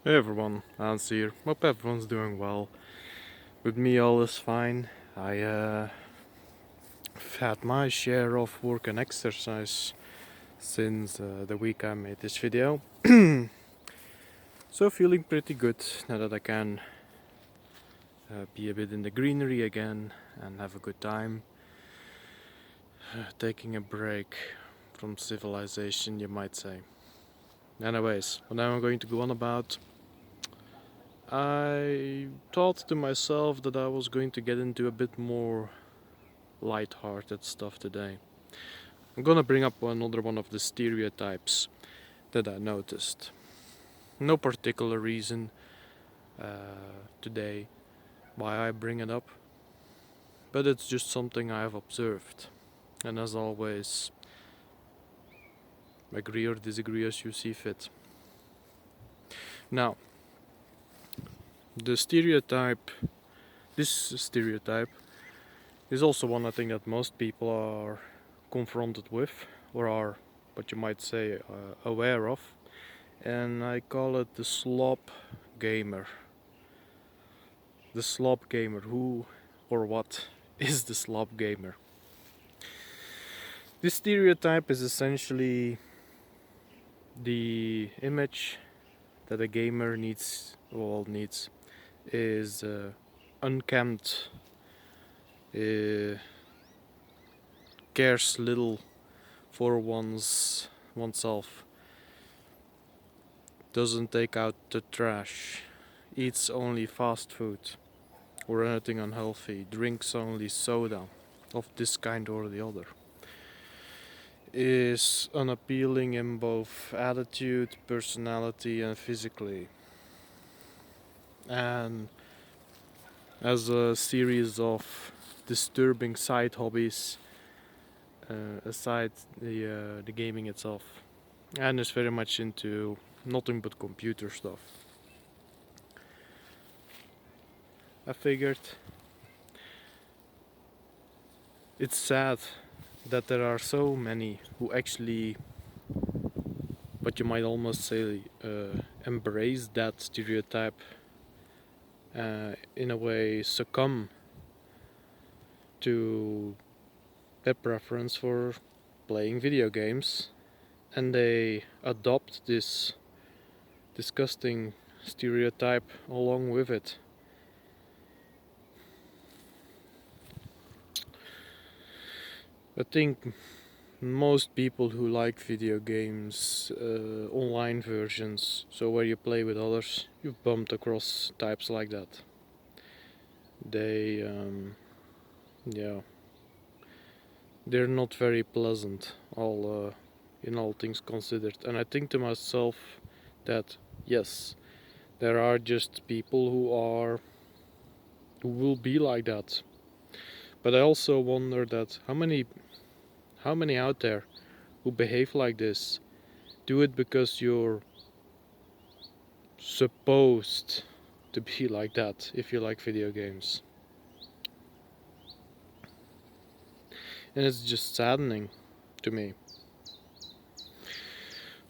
Hey everyone, Hans here. Hope everyone's doing well. With me, all is fine. I've had my share of work and exercise since the week I made this video. So, feeling pretty good now that I can be a bit in the greenery again and have a good time. Taking a break from civilization, you might say. Anyways, what I'm going to go on about. I thought to myself that I was going to get into a bit more light-hearted stuff today. I'm gonna bring up another one of the stereotypes that I noticed. No particular reason today why I bring it up, but it's just something I have observed. And as always, agree or disagree as you see fit. Now, the stereotype, this stereotype, is also one I think that most people are confronted with, or are, what you might say, aware of, and I call it the slob gamer. The slob gamer. Who or what is the slob gamer? This stereotype is essentially the image that a gamer needs is unkempt, cares little for oneself, doesn't take out the trash, eats only fast food or anything unhealthy, drinks only soda of this kind or the other. Is unappealing in both attitude, personality, and physically. And as a series of disturbing side hobbies aside the gaming itself, and is very much into nothing but computer stuff. I figured it's sad that there are so many who actually, what you might almost say, embrace that stereotype, in a way succumb to their preference for playing video games, and they adopt this disgusting stereotype along with it. I think most people who like video games, online versions, so where you play with others, you've bumped across types like that. They, yeah, they're not very pleasant, all in all things considered. And I think to myself that yes, there are just people who will be like that. But I also wonder that how many out there who behave like this do it because you're supposed to be like that if you like video games. And it's just saddening to me.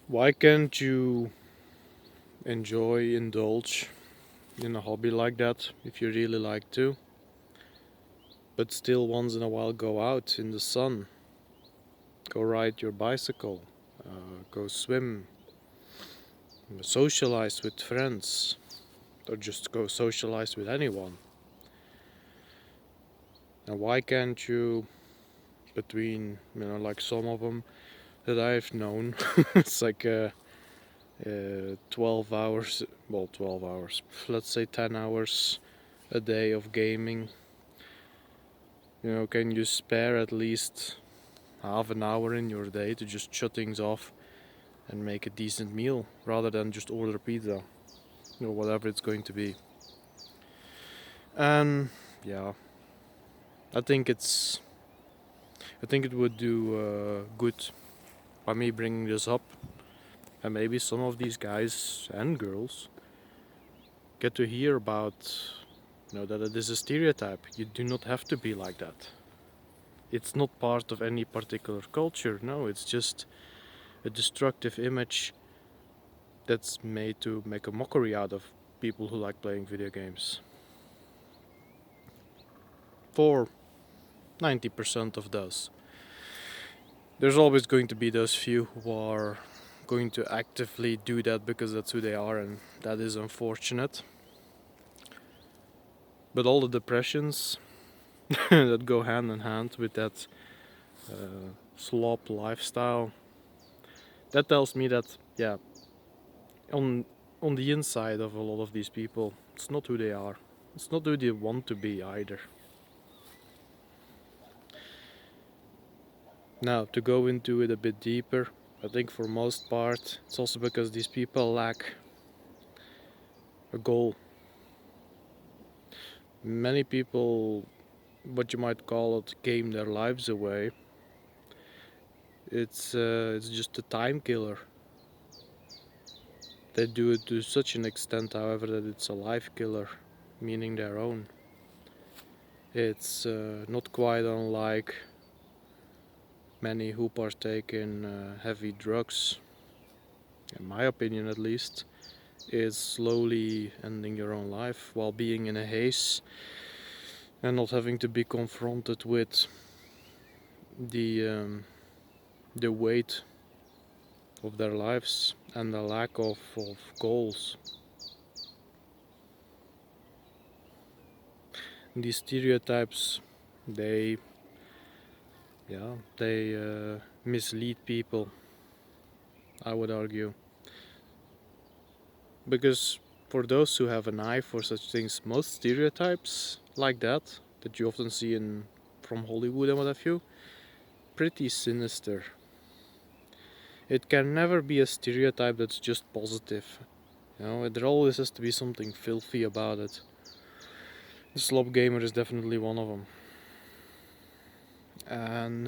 Why can't you indulge in a hobby like that if you really like to, but still once in a while go out in the sun, go ride your bicycle, go swim, socialize with friends, or just go socialize with anyone? And why can't you, between, like some of them that I've known, it's like 12 hours, well, 12 hours, let's say 10 hours a day of gaming. Can you spare at least half an hour in your day to just shut things off and make a decent meal rather than just order pizza, whatever it's going to be? And yeah, I think it would do good by me bringing this up, and maybe some of these guys and girls get to hear about, that it is a stereotype. You do not have to be like that. It's not part of any particular culture. No, it's just a destructive image that's made to make a mockery out of people who like playing video games. For 90% of those. There's always going to be those few who are going to actively do that because that's who they are, and that is unfortunate. But all the depressions that go hand in hand with that slob lifestyle, that tells me that, yeah, on the inside of a lot of these people, it's not who they are. It's not who they want to be either. Now, to go into it a bit deeper, I think for most part, it's also because these people lack a goal. Many people, what you might call it, game their lives away. It's just a time killer. They do it to such an extent, however, that it's a life killer, meaning their own. It's not quite unlike many who partake in heavy drugs, in my opinion at least, is slowly ending your own life while being in a haze and not having to be confronted with the weight of their lives and the lack of goals. These stereotypes, they mislead people, I would argue. Because for those who have an eye for such things, most stereotypes like that you often see from Hollywood and what have you, pretty sinister. It can never be a stereotype that's just positive. There always has to be something filthy about it. The slob gamer is definitely one of them. And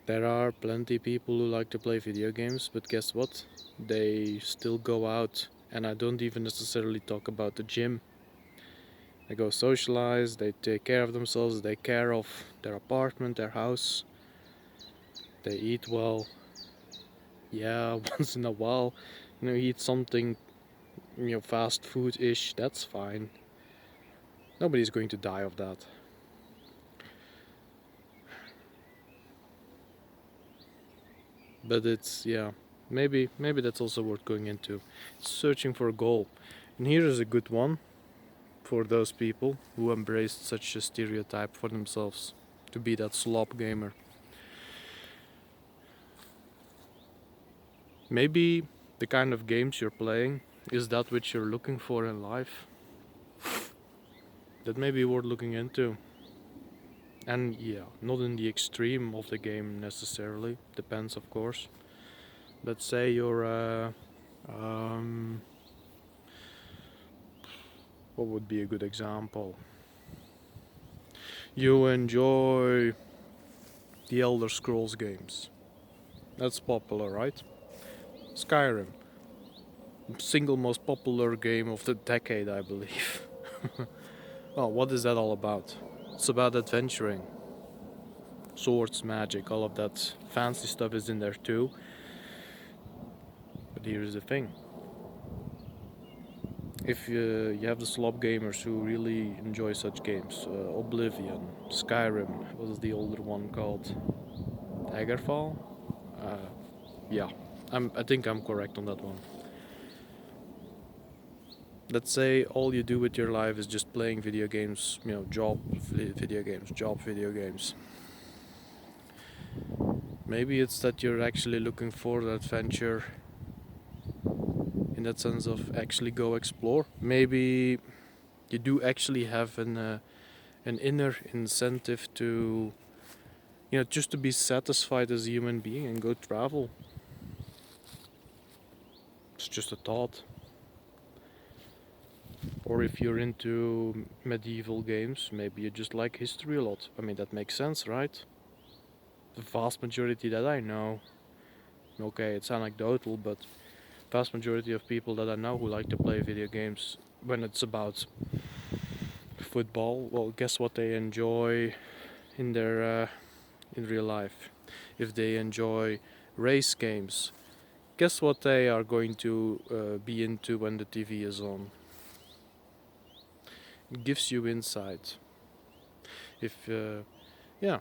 there are plenty people who like to play video games, but guess what? They still go out, and I don't even necessarily talk about the gym. They go socialize, they take care of themselves, they take care of their apartment, their house. They eat well. Yeah, once in a while, eat something, fast food-ish, that's fine. Nobody's going to die of that. But it's, maybe that's also worth going into. Searching for a goal. And here is a good one for those people who embraced such a stereotype for themselves, to be that slob gamer. Maybe the kind of games you're playing is that which you're looking for in life. That may be worth looking into. And not in the extreme of the game necessarily, depends of course. Let's say you're what would be a good example? You enjoy the Elder Scrolls games. That's popular, right? Skyrim. Single most popular game of the decade, I believe. Well, what is that all about? It's about adventuring. Swords, magic, all of that fancy stuff is in there too. But here's the thing. If you have the slob gamers who really enjoy such games, Oblivion, Skyrim, what is the older one called? Daggerfall? I think I'm correct on that one. Let's say all you do with your life is just playing video games, job video games. Maybe it's that you're actually looking for the adventure in that sense of actually go explore. Maybe you do actually have an inner incentive to, just to be satisfied as a human being and go travel. It's just a thought. Or if you're into medieval games, maybe you just like history a lot. I mean, that makes sense, right? The vast majority that I know, okay, it's anecdotal, but vast majority of people that I know who like to play video games, when it's about football, well, guess what they enjoy in their in real life? If they enjoy race games. Guess what they are going to be into when the TV is on? It gives you insight. If yeah,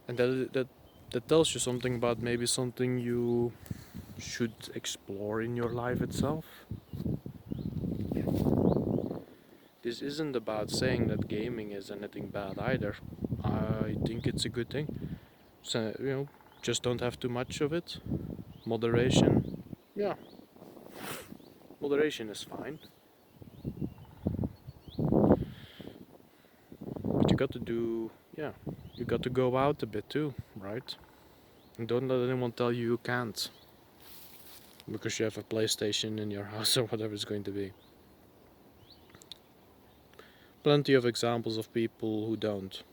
and that tells you something about maybe something you should explore in your life itself. This isn't about saying that gaming is anything bad either. I think it's a good thing. So, just don't have too much of it. Moderation, yeah, moderation is fine. But you got to do, yeah, you got to go out a bit too, right? And don't let anyone tell you you can't. Because you have a PlayStation in your house or whatever it's going to be. Plenty of examples of people who don't.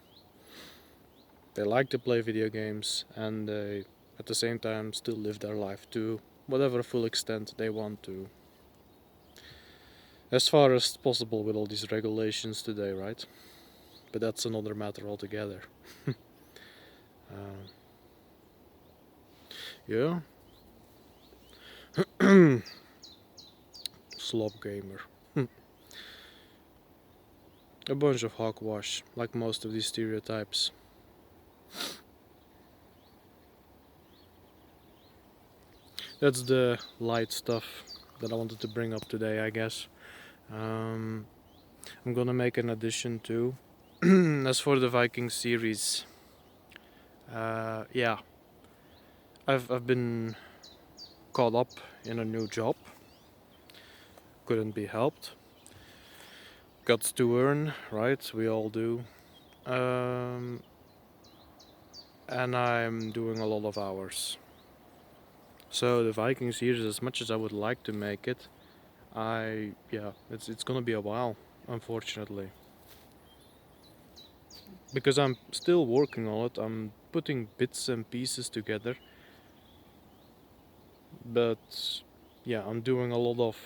They like to play video games and they at the same time still live their life to whatever full extent they want to. As far as possible with all these regulations today, right? But that's another matter altogether. Yeah. Slob gamer. A bunch of hogwash, like most of these stereotypes. That's the light stuff that I wanted to bring up today, I guess. I'm gonna make an addition too. As for the Viking series, yeah, I've been caught up in a new job. Couldn't be helped. Got to earn, right? We all do. And I'm doing a lot of hours. So the Viking series, as much as I would like to make it, it's gonna be a while, unfortunately. Because I'm still working on it, I'm putting bits and pieces together. But yeah, I'm doing a lot of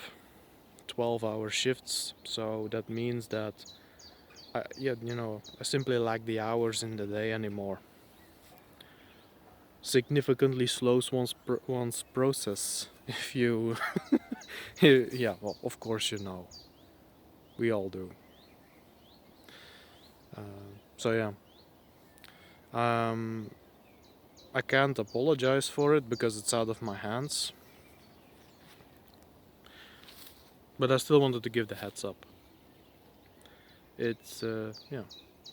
12-hour shifts, so that means that I simply lack the hours in the day anymore. Significantly slows one's process if you yeah, well, of course we all do. So yeah, I can't apologize for it because it's out of my hands, but I still wanted to give the heads up. It's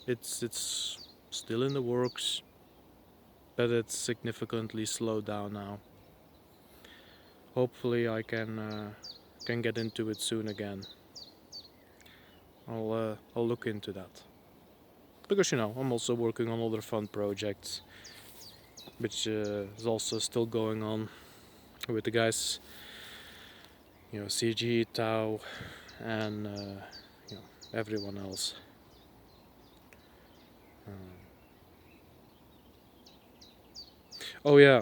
it's still in the works, but it's significantly slowed down now. Hopefully I can get into it soon again. I'll look into that. Because I'm also working on other fun projects, which is also still going on with the guys, CG, Tau, and everyone else. Oh yeah,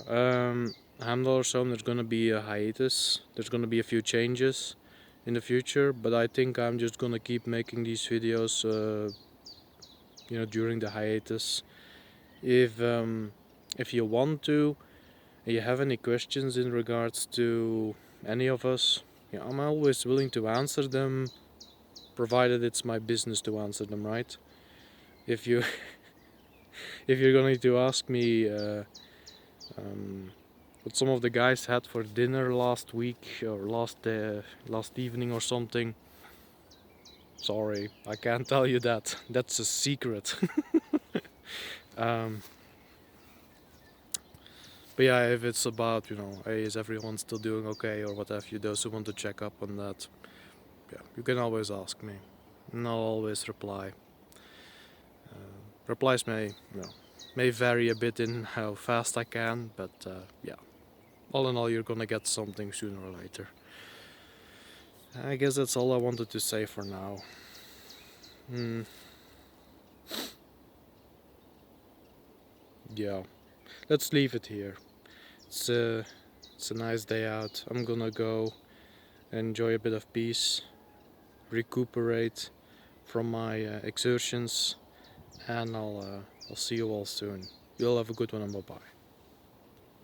Hamdall or so, there's gonna be a hiatus. There's gonna be a few changes in the future, but I think I'm just gonna keep making these videos, during the hiatus. If you want to, and you have any questions in regards to any of us, I'm always willing to answer them, provided it's my business to answer them, right? If you if you're going to ask me what some of the guys had for dinner last week or last evening or something, sorry, I can't tell you that. That's a secret. But yeah, if it's about, hey, is everyone still doing okay or what have you, those who want to check up on that, yeah, you can always ask me, and I'll always reply. Replies may vary a bit in how fast I can, but yeah, all in all, you're gonna get something sooner or later. I guess that's all I wanted to say for now. Yeah, let's leave it here. It's a nice day out. I'm gonna go enjoy a bit of peace, recuperate from my exertions, and I'll see you all soon. You'll have a good one and bye bye.